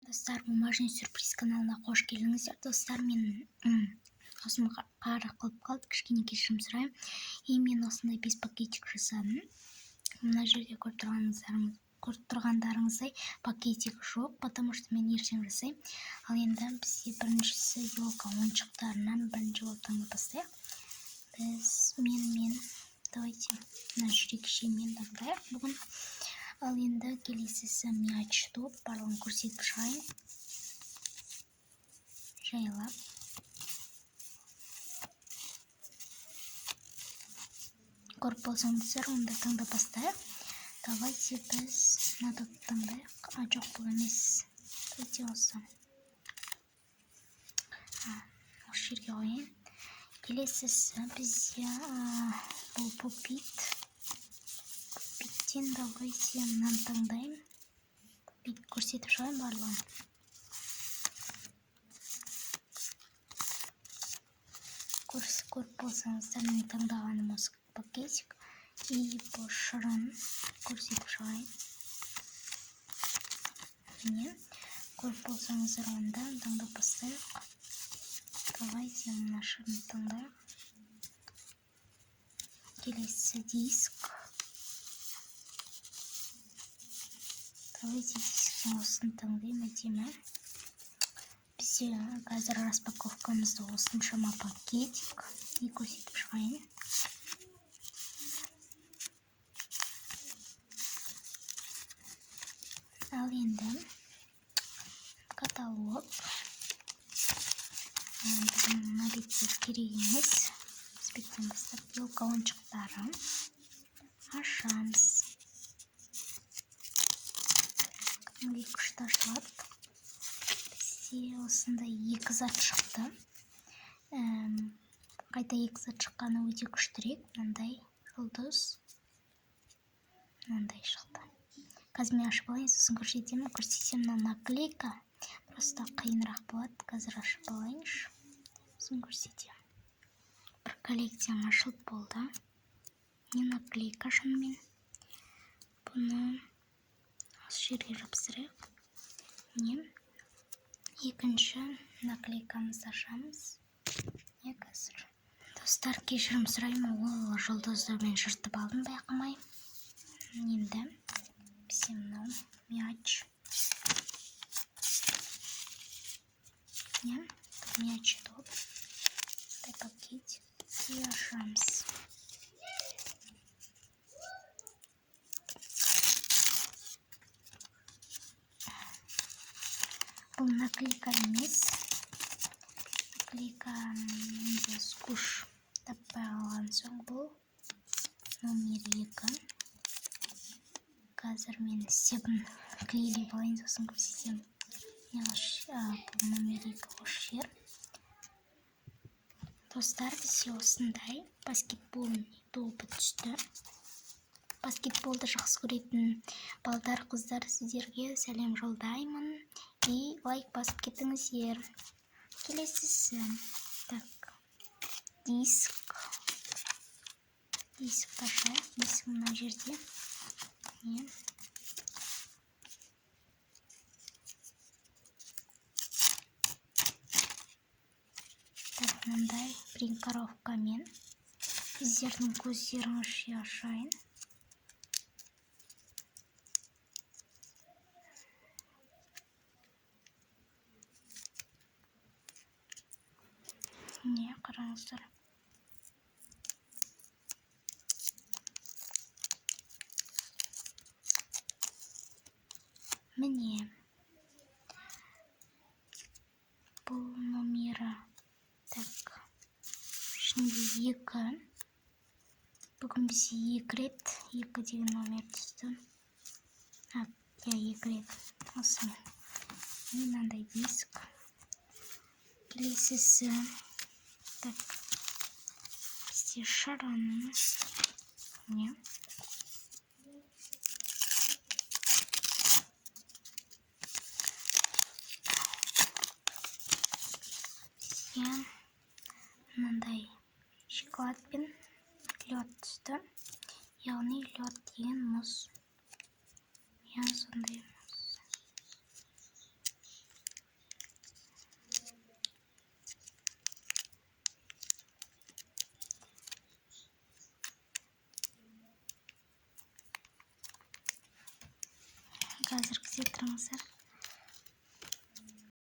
Достар, бумажный сюрприз каналына қош келдіңіздер. Достар, мен осыны қара қылып қалды, кішкене кешірім сұраймын. Мен осындай 5 пакетик жасадым. Мына жерде көріп тұрғандарыңыздай пакетик жоқ, потому что мен ертең жасаймын. Ал енді бізде біріншісі елка ойыншықтарынан бірінші болып таңдап бастайық. Давайте мына жүрекшемен таңдайық бүгін. Ал енді келесісі мяч топ, барлығын көрсетіп шығайын. Жайлап. Көріп болсаңыздар, онда таңдап бастайық. Давайте біз мына топты таңдайық. Жоқ, бұл емес. Давайте осы. Осы жерге қойайын. Келесісі бізде бұл попит. Давайте мынаны таңдайын. Попит көрсетіп шығайын барлығын. Көріп болсаңыздар, мен таңдағаным осы пакетик. И бұл шырын көрсетіп шығайын. Міне, көріп болсаңыздар, онда таңдап бастайық. Давайте мына шырын таңдайық. Келесі диск. Давайте дисктен осыны таңдайым, әдемі. Бізде қазір распаковкамызда осыншама пакетик. И көрсетіп шығайын. Ал енді каталог. Біздің мына беттер керек емес. Біз беттен бастап елка ойыншықтары ашамыз. Екі күшті ашылады. Бізде осындай екі зат шықты. Қайта екі зат шыққаны өте күштірек. Мынандай жұлдыз. Мынандай шықты. Қазір мен ашып алайын, сосын көрсетемін. Мына наклейка. Просто қиынырақ болады. Қазір ашып алайыншы. Сосын көрсетемін. Бір коллекциям ашылып болды. Не наклейка шынымен. Бұны осы жерге жапсырайық. Міне. Екінші наклейкамызды ашамыз. Не қазір. Достар, кешірім сұраймын, ол жұлдызды мен жыртып алдым байқамай. Енді бізде мынау мяч. Мяч топ. Осындай пакетик. И ашамыз. Бұл наклейка емес. Наклейка скуш таппай қалған соң бұл номер 2. Қазір мен стебін клейлеп алайын, сосын көрсетемін. Бұл номер 2 осы жер. Достар, бізде осындай баскетболный допы түсті. Баскетболды жақсы көретін балдар, қыздар, сіздерге сәлем жолдаймын. И лайк басып кетіңіздер. Келесісі. Так. Диск. Диск ашайық. Диск мына жерде. Так, мындай принкаровкамен. Сіздердің көздеріңізше ашайын. Не, қараңыздар. Міне. Бұл номері. Так. Ішінде 2. Бүгін бізде 2 рет. 2 деген номер түсті. 2 рет. Осымен. Мынандай диск. Келесісі. Так. Бізде шырын. Не. Мынандай шоколад пен лед түсті. Яғни лед деген мұз. Сондай мұз. қазір күзет тұрыңыздар.